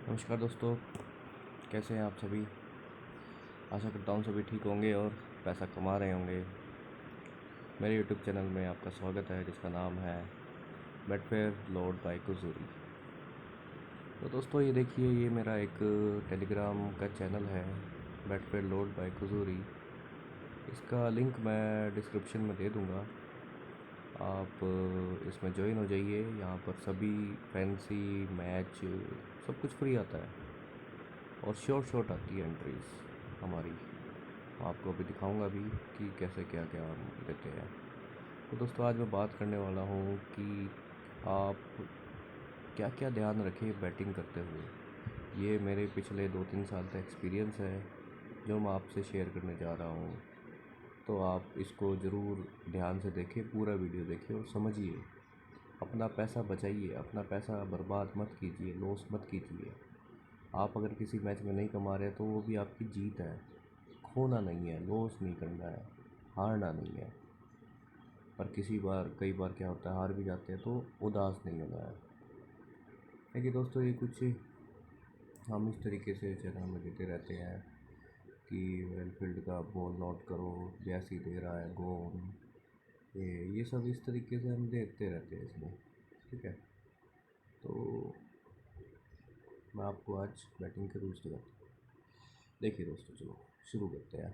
नमस्कार दोस्तों, कैसे हैं आप सभी। आशा करता हूँ सभी ठीक होंगे और पैसा कमा रहे होंगे। मेरे यूट्यूब चैनल में आपका स्वागत है जिसका नाम है बेटफेयर लॉर्ड बाय कुजूरी। तो दोस्तों ये देखिए, ये मेरा एक टेलीग्राम का चैनल है बेटफेयर लॉर्ड बाय कुजूरी। इसका लिंक मैं डिस्क्रिप्शन में दे दूँगा। आप इसमें ज्वाइन हो जाइए। यहाँ पर सभी फैंसी मैच सब कुछ फ्री आता है और शॉर्ट आती है एंट्रीज हमारी। आपको अभी दिखाऊंगा भी कि कैसे क्या क्या हम देते हैं। तो दोस्तों आज मैं बात करने वाला हूँ कि आप क्या क्या ध्यान रखें बैटिंग करते हुए। ये मेरे पिछले 2-3 साल का एक्सपीरियंस है जो मैं आपसे शेयर करने जा रहा हूँ। तो आप इसको ज़रूर ध्यान से देखें, पूरा वीडियो देखिए और समझिए। अपना पैसा बचाइए, अपना पैसा बर्बाद मत कीजिए, लॉस मत कीजिए। आप अगर किसी मैच में नहीं कमा रहे तो वो भी आपकी जीत है। खोना नहीं है, लॉस नहीं करना है, हारना नहीं है। पर कई बार क्या होता है, हार भी जाते हैं तो उदास नहीं होना है। देखिए दोस्तों, ये कुछ हम इस तरीके से चैनल में देते रहते हैं कि वेलफील्ड का बॉल नोट करो, जैसी दे रहा है गोल, ये सब इस तरीके से हम देखते रहते हैं इसमें। ठीक है, तो मैं आपको आज बैटिंग के रूल्स बताता हूँ। देखिए दोस्तों, चलो शुरू करते हैं।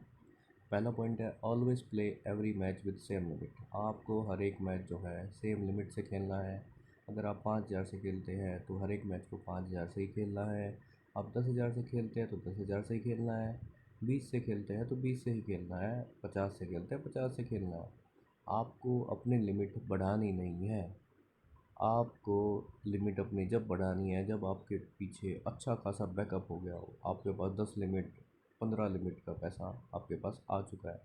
पहला पॉइंट है, always play every match with same limit. आपको हर एक मैच जो है सेम लिमिट से खेलना है। अगर आप 5,000 से खेलते हैं तो हर एक मैच को 5,000 से ही खेलना है। आप 10,000 से खेलते हैं तो 10,000 से ही खेलना है। 20 से खेलते हैं तो 20 से ही खेलना है। 50 से खेलते हैं 50 से खेलना है। आपको अपनी लिमिट बढ़ानी नहीं है। आपको लिमिट अपनी जब बढ़ानी है जब आपके पीछे अच्छा खासा बैकअप हो गया हो, आपके पास 10 लिमिट 15 लिमिट का पैसा आपके पास आ चुका है,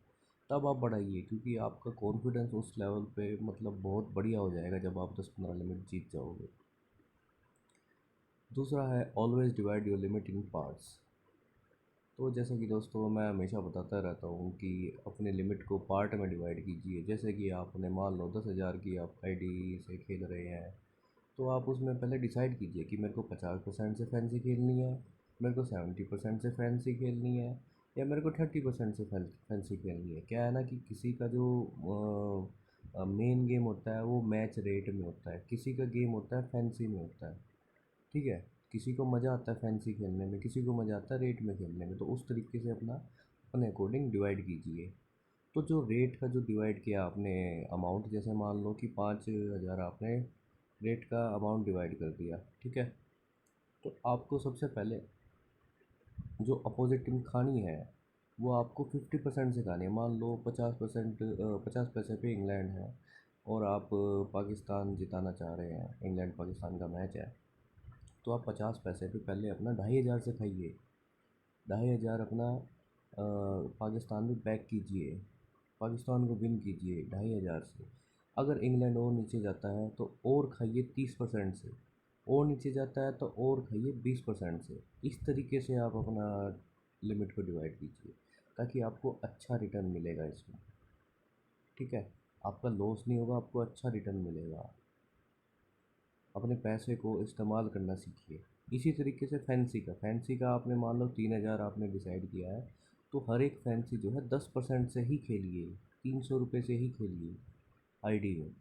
तब आप बढ़ाइए। क्योंकि आपका कॉन्फिडेंस उस लेवल पे मतलब बहुत बढ़िया हो जाएगा जब आप 10-15 लिमिट जीत जाओगे। दूसरा है, always divide your limit in parts. तो जैसे कि दोस्तों मैं हमेशा बताता रहता हूँ कि अपने लिमिट को पार्ट में डिवाइड कीजिए। जैसे कि आपने मान लो 10,000 की आप आईडी से खेल रहे हैं, तो आप उसमें पहले डिसाइड कीजिए कि मेरे को 50% से फैंसी खेलनी है, मेरे को 70% से फैंसी खेलनी है, या मेरे को 30% से फैंसी खेलनी है। क्या है ना कि किसी का जो मेन गेम होता है वो मैच रेट में होता है, किसी का गेम होता है फैंसी में होता है। ठीक है, किसी को मज़ा आता है फैंसी खेलने में, किसी को मज़ा आता है रेट में खेलने में। तो उस तरीके से अपने अकॉर्डिंग डिवाइड कीजिए। तो जो रेट का जो डिवाइड किया आपने अमाउंट, जैसे मान लो कि 5,000 आपने रेट का अमाउंट डिवाइड कर दिया। ठीक है, तो आपको सबसे पहले जो अपोजिट टीम खानी है वो आपको 50% से खानी है। मान लो 50%, 50 पैसे पे इंग्लैंड है और आप पाकिस्तान जिताना चाह रहे हैं, इंग्लैंड पाकिस्तान का मैच है, तो आप 50 पैसे पे पहले अपना 2,500 से खाइए। 2,500 अपना पाकिस्तान में बैक कीजिए, पाकिस्तान को विन कीजिए 2,500 से। अगर इंग्लैंड और नीचे जाता है तो और खाइए 30% से, और नीचे जाता है तो और खाइए 20% से। इस तरीके से आप अपना लिमिट को डिवाइड कीजिए ताकि आपको अच्छा रिटर्न मिलेगा इसमें। ठीक है, आपका लॉस नहीं होगा, आपको अच्छा रिटर्न मिलेगा। अपने पैसे को इस्तेमाल करना सीखिए। इसी तरीके से फैंसी का आपने मान लो 3,000 आपने डिसाइड किया है, तो हर एक फैंसी जो है 10% से ही खेलिए, 300 रुपये से ही खेलिए आईडी में।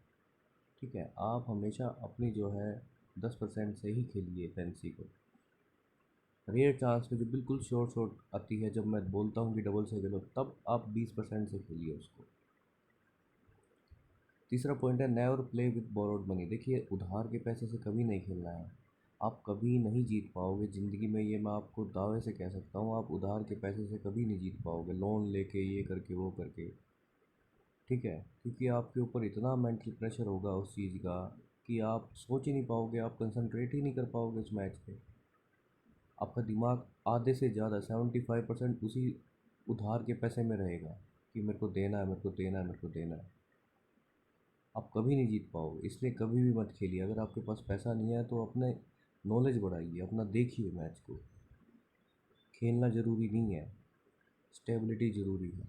ठीक है, आप हमेशा अपनी जो है 10% से ही खेलिए फैंसी को। रेयर चांस में जो बिल्कुल शॉर्ट आती है, जब मैं बोलता हूँ कि डबल से खेलो, तब आप 20% से खेलिए उसको। तीसरा पॉइंट है, never play with borrowed money. देखिए, उधार के पैसे से कभी नहीं खेलना है। आप कभी नहीं जीत पाओगे ज़िंदगी में, ये मैं आपको दावे से कह सकता हूँ। आप उधार के पैसे से कभी नहीं जीत पाओगे, लोन लेके ये करके वो करके। ठीक है, क्योंकि आपके ऊपर इतना मेंटल प्रेशर होगा उस चीज़ का कि आप सोच ही नहीं पाओगे, आप कंसंट्रेट ही नहीं कर पाओगे उस मैच पे। आपका दिमाग आधे से ज़्यादा 75% उसी उधार के पैसे में रहेगा कि मेरे को देना है, मेरे को देना है, मेरे को देना है। आप कभी नहीं जीत पाओगे, इसलिए कभी भी मत खेलिए। अगर आपके पास पैसा नहीं है तो अपने नॉलेज बढ़ाइए, अपना देखिए मैच को। खेलना ज़रूरी नहीं है, स्टेबिलिटी ज़रूरी है।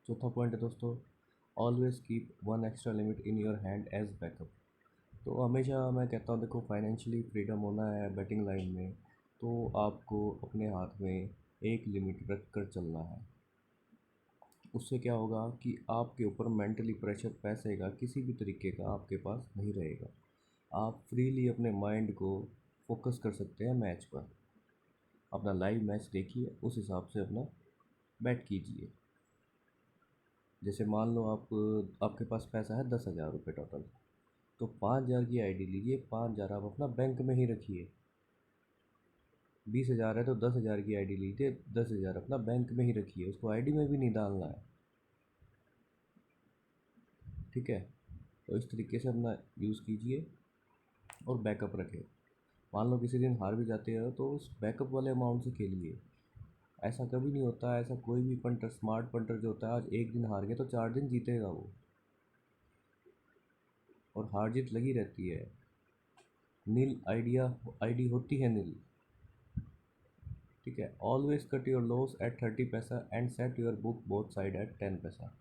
चौथा पॉइंट है दोस्तों, always keep one extra limit in your hand as backup. तो हमेशा मैं कहता हूँ देखो, फाइनेंशियली फ्रीडम होना है बैटिंग लाइन में, तो आपको अपने हाथ में एक लिमिट रख कर चलना है। उससे क्या होगा कि आपके ऊपर मेंटली प्रेशर पैसे का किसी भी तरीके का आपके पास नहीं रहेगा। आप फ्रीली अपने माइंड को फोकस कर सकते हैं मैच पर। अपना लाइव मैच देखिए, उस हिसाब से अपना बैट कीजिए। जैसे मान लो आपके पास पैसा है 10,000 रुपये टोटल, तो 5,000 की आईडी लीजिए, 5,000 आप अपना बैंक में ही रखिए। 20,000 है तो 10,000 की आईडी लीजिए, 10,000 अपना बैंक में ही रखिए, उसको आईडी में भी नहीं डालना है। ठीक है, तो इस तरीके से अपना यूज़ कीजिए और बैकअप रखें। मान लो किसी दिन हार भी जाते हो तो उस बैकअप वाले अमाउंट से खेलिए। ऐसा कभी नहीं होता, ऐसा कोई भी पंटर, स्मार्ट पंटर जो होता है, आज एक दिन हार गया तो 4 दिन जीतेगा वो, और हार जीत लगी रहती है। नील आईडी होती है नील। ठीक है, always cut your loss at 30 पैसा and set your book both side at 10 पैसा।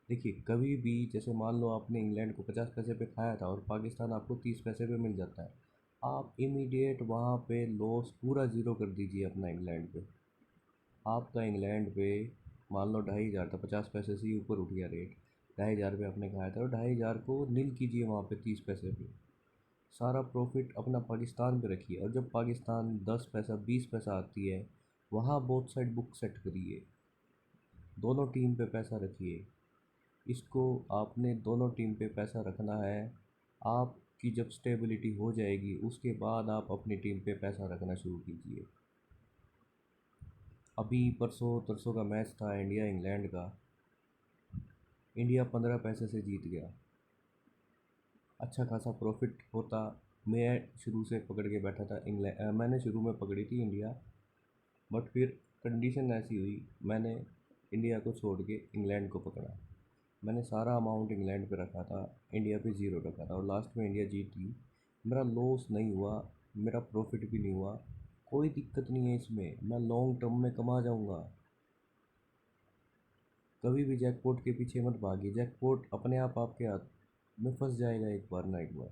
देखिए, कभी भी जैसे मान लो आपने इंग्लैंड को 50 पैसे पे खाया था और पाकिस्तान आपको 30 पैसे पे मिल जाता है, आप इमीडिएट वहाँ पे लॉस पूरा ज़ीरो कर दीजिए अपना इंग्लैंड पे। आपका इंग्लैंड पे मान लो 2,500 था, 50 पैसे से ही ऊपर उठ गया रेट, 2,500 पे आपने खाया था, और 2,500 को नील कीजिए वहाँ पे 30 पैसे पे। सारा प्रॉफिट अपना पाकिस्तान पे रखिए, और जब पाकिस्तान 10 पैसा 20 पैसा आती है, वहाँ बोथ साइड बुक सेट करिए, दोनों टीम पे पैसा रखिए। इसको आपने दोनों टीम पे पैसा रखना है। आपकी जब स्टेबिलिटी हो जाएगी उसके बाद आप अपनी टीम पे पैसा रखना शुरू कीजिए। अभी परसों तरसों का मैच था इंडिया इंग्लैंड का, इंडिया 15 पैसे से जीत गया। अच्छा खासा प्रॉफिट होता। मैं शुरू से पकड़ के बैठा था इंग्लैंड, मैंने शुरू में पकड़ी थी इंडिया, बट फिर कंडीशन ऐसी हुई, मैंने इंडिया को छोड़ के इंग्लैंड को पकड़ा। मैंने सारा अमाउंट इंग्लैंड पे रखा था, इंडिया पे ज़ीरो रखा था, और लास्ट में इंडिया जीती। मेरा लॉस नहीं हुआ, मेरा प्रॉफिट भी नहीं हुआ, कोई दिक्कत नहीं है इसमें, मैं लॉन्ग टर्म में कमा जाऊंगा। कभी भी जैकपॉट के पीछे मत भागिए, जैकपॉट अपने आप आपके हाथ में फंस जाएगा एक बार ना एक बार।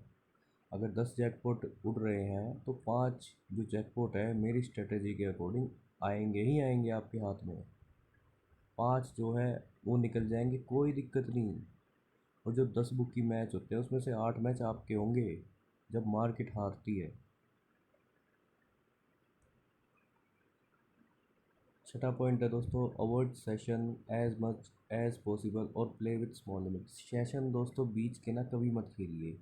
अगर 10 जैकपॉट उड़ रहे हैं तो 5 जो जैकपॉट है मेरी स्ट्रेटेजी के अकॉर्डिंग आएंगे ही आएंगे आपके हाथ में। 5 जो है वो निकल जाएंगे, कोई दिक्कत नहीं। और जो 10 बुक की मैच होते हैं उसमें से 8 मैच आपके होंगे जब मार्केट हारती है। छठा पॉइंट है दोस्तों, avoid session as much as possible और play with small limits. Session दोस्तों बीच के ना कभी मत खेलिए।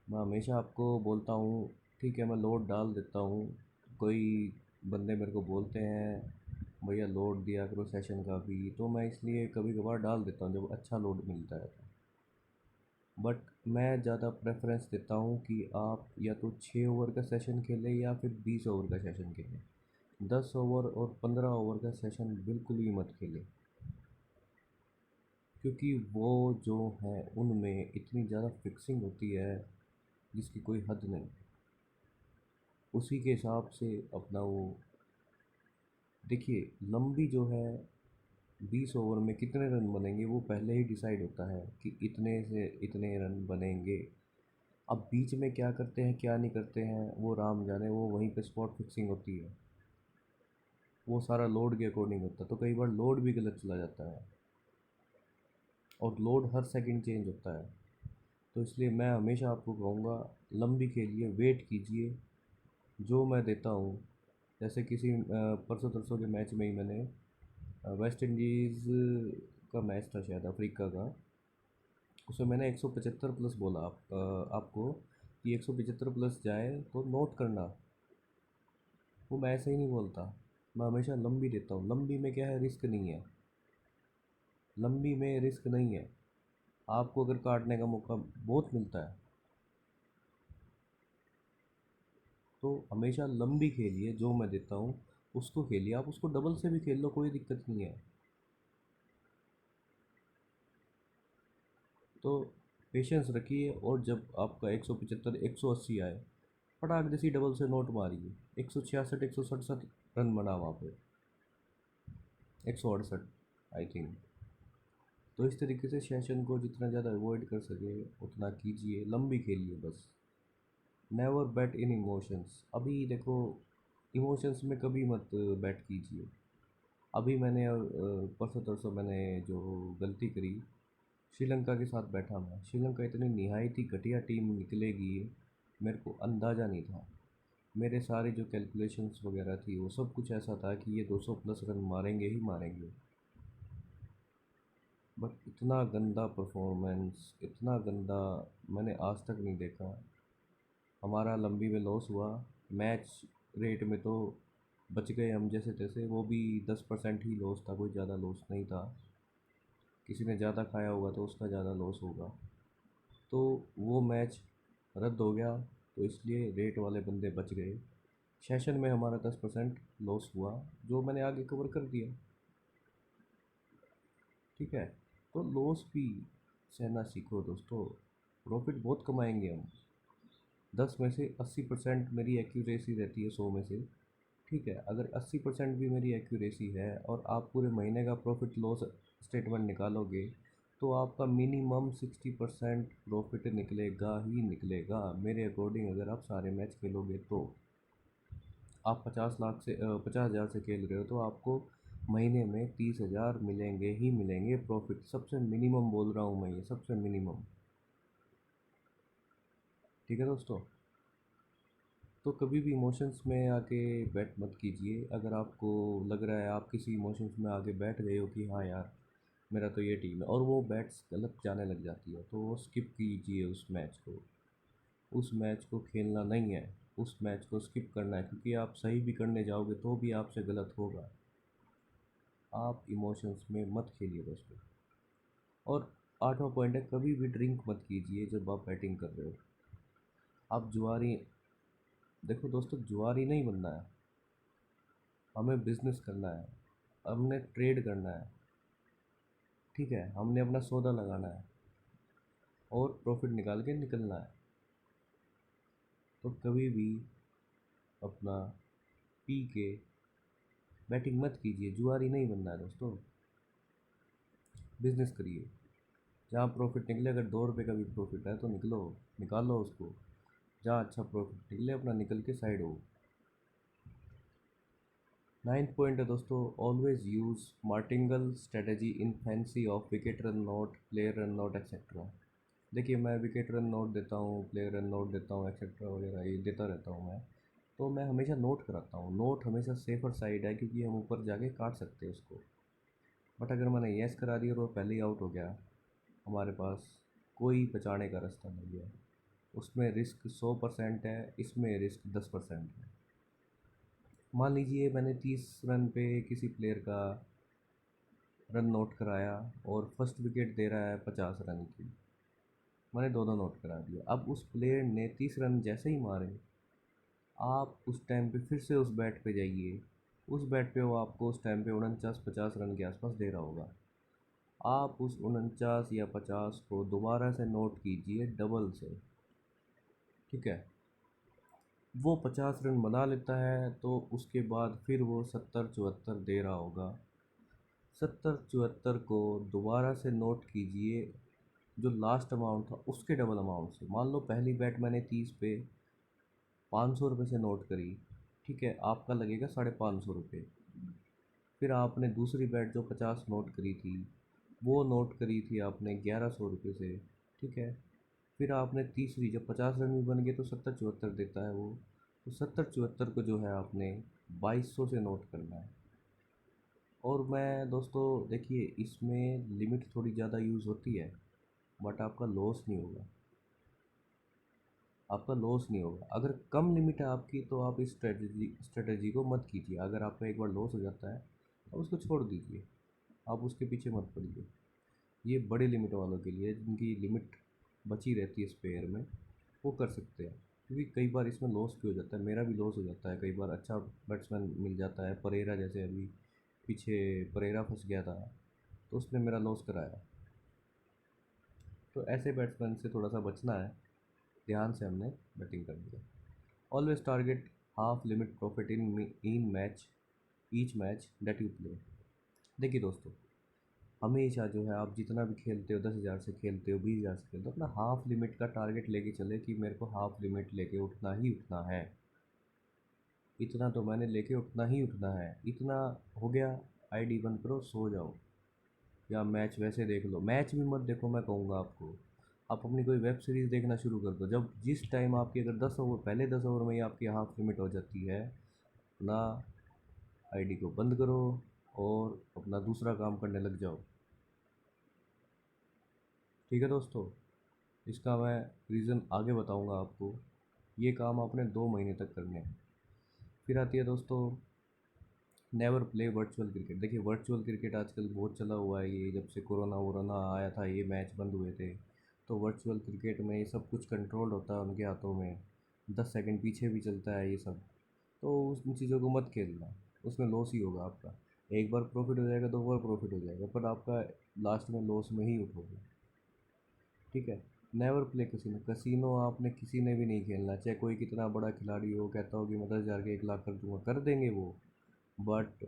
मैं हमेशा आपको बोलता हूँ, ठीक है, मैं लोड डाल देता हूँ। कोई बंदे मेरे को बोलते हैं भैया लोड दिया करो सेशन का भी, तो मैं इसलिए कभी कभार डाल देता हूँ जब अच्छा लोड मिलता है तो। बट मैं ज़्यादा प्रेफरेंस देता हूँ कि आप या तो 6 ओवर का सेशन खेलें या फिर 20 ओवर का सेशन खेलें। 10 ओवर और 15 ओवर का सेशन बिल्कुल भी मत खेलें, क्योंकि वो जो है उनमें इतनी ज़्यादा फिक्सिंग होती है जिसकी कोई हद नहीं। उसी के हिसाब से अपना वो देखिए, लंबी जो है 20 ओवर में कितने रन बनेंगे वो पहले ही डिसाइड होता है कि इतने से इतने रन बनेंगे। अब बीच में क्या करते हैं क्या नहीं करते हैं वो राम जाने, वो वहीं पे स्पॉट फिक्सिंग होती है, वो सारा लोड के अकॉर्डिंग होता है, तो कई बार लोड भी गलत चला जाता है, और लोड हर सेकंड चेंज होता है। तो इसलिए मैं हमेशा आपको कहूँगा, लंबी खेलिए, वेट कीजिए जो मैं देता हूँ। जैसे किसी परसों तरसों के मैच में ही मैंने वेस्ट इंडीज़ का मैच था शायद अफ्रीका का, उसमें मैंने 175 प्लस बोला आपको कि 175 प्लस जाए तो नोट करना। वो मैं ऐसे ही नहीं बोलता, मैं हमेशा लंबी देता हूँ। लंबी में क्या है, रिस्क नहीं है, लंबी में रिस्क नहीं है, आपको अगर काटने का मौका बहुत मिलता है। तो हमेशा लंबी खेलिए, जो मैं देता हूँ उसको खेलिए, आप उसको डबल से भी खेल लो, कोई दिक्कत नहीं है। तो पेशेंस रखिए, और जब आपका 175 180 आए, फटाक जैसी डबल से नोट मारिए। 166 167 रन बना वहाँ पे, 168 आई थिंक। तो इस तरीके से सेशन को जितना ज़्यादा अवॉइड कर सके उतना कीजिए, लंबी खेलिए बस। नेवर बैट इन इमोशंस। अभी देखो, इमोशंस में कभी मत बैट कीजिए। अभी मैंने परसों तरसों मैंने जो गलती करी, श्रीलंका के साथ बैठा मैं। श्रीलंका इतनी निहायत ही घटिया टीम निकलेगी, मेरे को अंदाज़ा नहीं था। मेरे सारे जो कैलकुलेशंस वगैरह थी वो सब कुछ ऐसा था कि ये 200 प्लस रन मारेंगे ही मारेंगे। बट इतना गंदा परफॉर्मेंस, इतना गंदा मैंने आज तक नहीं देखा। हमारा लंबी में लॉस हुआ। मैच रेट में तो बच गए हम जैसे तैसे, वो भी 10% ही लॉस था, कोई ज़्यादा लॉस नहीं था। किसी ने ज़्यादा खाया होगा तो उसका ज़्यादा लॉस होगा। तो वो मैच रद्द हो गया, तो इसलिए रेट वाले बंदे बच गए। सेशन में हमारा 10% लॉस हुआ, जो मैंने आगे कवर कर दिया। ठीक है, तो लॉस भी सहना सीखो दोस्तों, प्रॉफिट बहुत कमाएंगे हम। 10 में से 80% मेरी एक्यूरेसी रहती है 100 में से। ठीक है, अगर 80% भी मेरी एक्यूरेसी है और आप पूरे महीने का प्रॉफिट लॉस स्टेटमेंट निकालोगे तो आपका मिनिमम 60% प्रॉफिट निकलेगा ही निकलेगा मेरे अकॉर्डिंग। अगर आप सारे मैच खेलोगे तो आप 50 लाख से 50,000 से खेल रहे हो तो आपको महीने में 30,000 मिलेंगे ही मिलेंगे प्रॉफिट। सबसे मिनिमम बोल रहा हूँ मैं, ये सबसे मिनिमम। ठीक है दोस्तों, तो कभी भी इमोशंस में आके बैट मत कीजिए। अगर आपको लग रहा है आप किसी इमोशंस में आके बैठ गए हो कि हाँ यार मेरा तो ये टीम है, और वो बैट्स गलत जाने लग जाती है, तो वो स्किप कीजिए उस मैच को। उस मैच को खेलना नहीं है, उस मैच को स्किप करना है, क्योंकि आप सही भी करने जाओगे तो भी आपसे गलत होगा। आप इमोशंस में मत खेलिए दोस्तों। और 8वां पॉइंट है, कभी भी ड्रिंक मत कीजिए जब आप बैटिंग कर रहे हो। आप जुआरी, देखो दोस्तों, जुआरी नहीं बनना है, हमें बिजनेस करना है, हमने ट्रेड करना है। ठीक है, हमने अपना सौदा लगाना है और प्रॉफिट निकाल के निकलना है। तो कभी भी अपना पी के बैटिंग मत कीजिए, जुआरी नहीं बनना है दोस्तों। बिजनेस करिए, जहाँ प्रॉफिट निकले, अगर 2 रुपये का भी प्रॉफिट है तो निकालो उसको। जहाँ अच्छा प्रॉफिट निकले अपना निकल के साइड हो। 9th पॉइंट है दोस्तों, always use martingale strategy in fancy of wicket run not, player run not etcetera. देखिए, मैं विकेट रन नोट देता हूँ, प्लेयर रन नोट देता हूँ, एक्सेट्रा वगैरह ये देता रहता हूँ मैं। तो मैं हमेशा नोट कराता हूँ, नोट हमेशा सेफ़र साइड है, क्योंकि हम ऊपर जाके काट सकते हैं उसको। बट अगर मैंने येस करा दिया और वो पहले ही आउट हो गया, हमारे पास कोई बचाने का रास्ता नहीं है। उसमें रिस्क 100% है, इसमें रिस्क 10% है। मान लीजिए मैंने 30 रन पे किसी प्लेयर का रन नोट कराया और फर्स्ट विकेट दे रहा है 50 रन की, मैंने दोनों नोट करा दिया। अब उस प्लेयर ने 30 रन जैसे ही मारे, आप उस टाइम पे फिर से उस बैट पे जाइए। उस बैट पे वो आपको उस टाइम पे 49-50 रन के आसपास दे रहा होगा। आप उस 49 या 50 को दोबारा से नोट कीजिए डबल से। ठीक है, वो 50 रन बना लेता है तो उसके बाद फिर वो 70-74 दे रहा होगा। 70-74 को दोबारा से नोट कीजिए, जो लास्ट अमाउंट था उसके डबल अमाउंट से। मान लो पहली बैट मैंने 30 पे 500 रुपये से नोट करी, ठीक है, आपका लगेगा 550 रुपये। फिर आपने दूसरी बैट जो 50 नोट करी थी, वो नोट करी थी आपने 1100 रुपये से। ठीक है, फिर आपने तीसरी, जब 50 रन भी बन गए तो 70-74 देता है वो, तो 70-74 को जो है आपने 2200 से नोट करना है। और मैं दोस्तों, देखिए इसमें लिमिट थोड़ी ज़्यादा यूज़ होती है, बट आपका लॉस नहीं होगा। आपका लॉस नहीं होगा। अगर कम लिमिट है आपकी तो आप इस स्ट्रेटजी को मत कीजिए। अगर आपका एक बार लॉस हो जाता है तो उसको छोड़ दीजिए, आप उसके पीछे मत पड़िए। ये बड़े लिमिट वालों के लिए, जिनकी लिमिट बची रहती है स्पेयर में, वो कर सकते हैं। क्योंकि कई बार इसमें लॉस भी हो जाता है, मेरा भी लॉस हो जाता है कई बार। अच्छा बैट्समैन मिल जाता है, परेरा जैसे, अभी पीछे परेरा फंस गया था तो उसने मेरा लॉस कराया। तो ऐसे बैट्समैन से थोड़ा सा बचना है, ध्यान से हमने बैटिंग करनी है। Always target half limit profit in match, each match that you play. देखिए दोस्तों, हमेशा जो है आप जितना भी खेलते हो 10,000 से खेलते हो 20,000 से खेलते हो अपना हाफ लिमिट का टारगेट लेके चले कि मेरे को हाफ लिमिट लेके उठना ही उठना है। इतना तो मैंने लेके उठना ही उठना है। इतना हो गया, आईडी बंद करो, सो जाओ, या मैच वैसे देख लो। मैच भी मत देखो, मैं कहूँगा आपको आप अपनी कोई वेब सीरीज़ देखना शुरू कर दो। जब जिस टाइम आपकी अगर 10 ओवर, पहले 10 ओवर में ही आपकी हाफ लिमिट हो जाती है, अपना आईडी को बंद करो और अपना दूसरा काम करने लग जाओ। ठीक है दोस्तों, इसका मैं रीज़न आगे बताऊंगा आपको। ये काम आपने 2 महीने तक करने हैं। फिर आती है दोस्तों नेवर प्ले वर्चुअल क्रिकेट। देखिए वर्चुअल क्रिकेट आजकल बहुत चला हुआ है। ये जब से कोरोना वोरोना आया था, ये मैच बंद हुए थे, तो वर्चुअल क्रिकेट में ये सब कुछ कंट्रोल्ड होता है उनके हाथों में। 10 सेकंड पीछे भी चलता है ये सब। तो उन चीज़ों को मत खेलना, उसमें लॉस ही होगा आपका। एक बार प्रॉफिट हो जाएगा, 2 बार प्रॉफिट हो जाएगा, पर आपका लास्ट में लॉस में ही उठोगे। ठीक है। Never play casino. कसिनो आपने किसी ने भी नहीं खेलना, चाहे कोई कितना बड़ा खिलाड़ी हो, कहता हो कि मैं 10,000 के 1 लाख कर दूंगा, कर देंगे वो। बट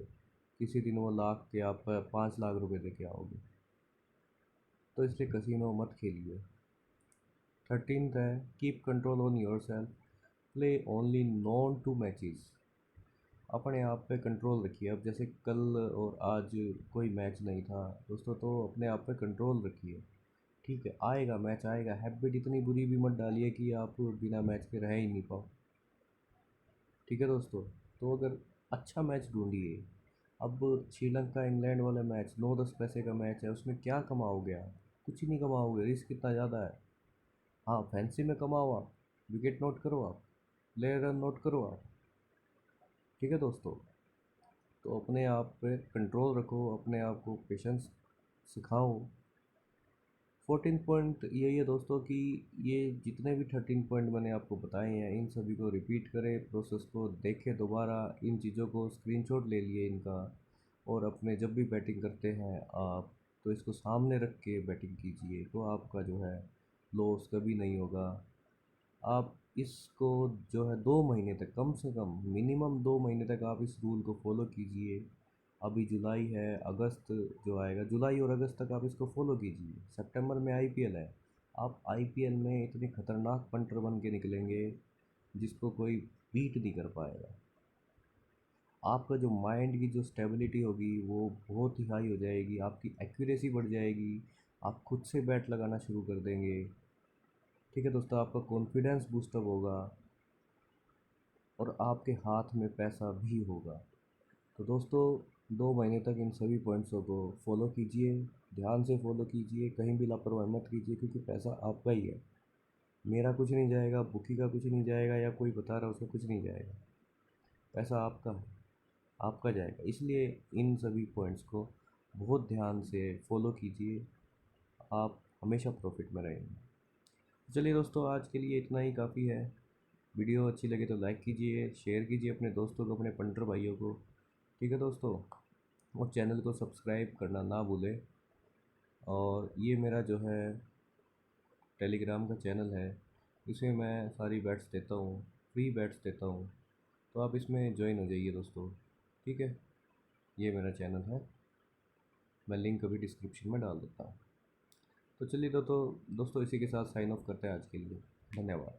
किसी दिन वो लाख के आप 5 लाख रुपए दे के आओगे। तो इसलिए कसिनो मत खेलिए। 13th है, keep control on your self, play only known two matches. अपने आप पे कंट्रोल रखिए। अब जैसे कल और आज कोई मैच नहीं था दोस्तों, तो अपने आप पे कंट्रोल रखिए। ठीक है, आएगा मैच आएगा। हैबिट इतनी बुरी भी मत डालिए कि आप बिना मैच के रह ही नहीं पाओ। ठीक है दोस्तों, तो अगर अच्छा मैच ढूंढिए। अब श्रीलंका इंग्लैंड वाला मैच 9-10 पैसे का मैच है, उसमें क्या कमाओगे आप? कुछ ही नहीं कमाओगे, रिस्क कितना ज़्यादा है। हाँ, फैंसी में कमाओ आप, विकेट नोट करो आप, प्लेयर रन नोट करो आप। ठीक है दोस्तों, तो अपने आप पे कंट्रोल रखो, अपने आप को पेशेंस सिखाओ। 14 पॉइंट यही है दोस्तों कि ये जितने भी 13 पॉइंट मैंने आपको बताए हैं, इन सभी को रिपीट करें, प्रोसेस को देखें दोबारा, इन चीज़ों को स्क्रीनशॉट ले लिए इनका, और अपने जब भी बैटिंग करते हैं आप, तो इसको सामने रख के बैटिंग कीजिए, तो आपका जो है लॉस कभी नहीं होगा। आप इसको जो है 2 महीने तक, कम से कम मिनिमम 2 महीने तक आप इस रूल को फॉलो कीजिए। अभी जुलाई है, अगस्त जो आएगा, जुलाई और अगस्त तक आप इसको फॉलो कीजिए। सितंबर में आईपीएल है, आप आईपीएल में इतने खतरनाक पंटर बन के निकलेंगे जिसको कोई बीट नहीं कर पाएगा। आपका जो माइंड की जो स्टेबिलिटी होगी वो बहुत ही हाई हो जाएगी, आपकी एक्यूरेसी बढ़ जाएगी, आप खुद से बैट लगाना शुरू कर देंगे। ठीक है दोस्तों, आपका कॉन्फिडेंस बूस्टअप होगा और आपके हाथ में पैसा भी होगा। तो दोस्तों, 2 महीने तक इन सभी पॉइंट्सों को फॉलो कीजिए, ध्यान से फॉलो कीजिए, कहीं भी लापरवाही मत कीजिए, क्योंकि पैसा आपका ही है। मेरा कुछ नहीं जाएगा, बुकी का कुछ नहीं जाएगा, या कोई बता रहा है उसका कुछ नहीं जाएगा। पैसा आपका है, आपका जाएगा। इसलिए इन सभी पॉइंट्स को बहुत ध्यान से फॉलो कीजिए, आप हमेशा प्रॉफिट में रहेंगे। चलिए दोस्तों, आज के लिए इतना ही काफ़ी है। वीडियो अच्छी लगे तो लाइक कीजिए, शेयर कीजिए अपने दोस्तों को, अपने पंटर भाइयों को। ठीक है दोस्तों, और चैनल को सब्सक्राइब करना ना भूलें। और ये मेरा जो है टेलीग्राम का चैनल है, इसमें मैं सारी बैट्स देता हूँ, फ्री बैट्स देता हूँ, तो आप इसमें ज्वाइन हो जाइए दोस्तों। ठीक है, ये मेरा चैनल है, मैं लिंक अभी डिस्क्रिप्शन में डाल देता हूँ। तो चलिए दोस्तों, इसी के साथ साइन ऑफ करते हैं आज के लिए। धन्यवाद।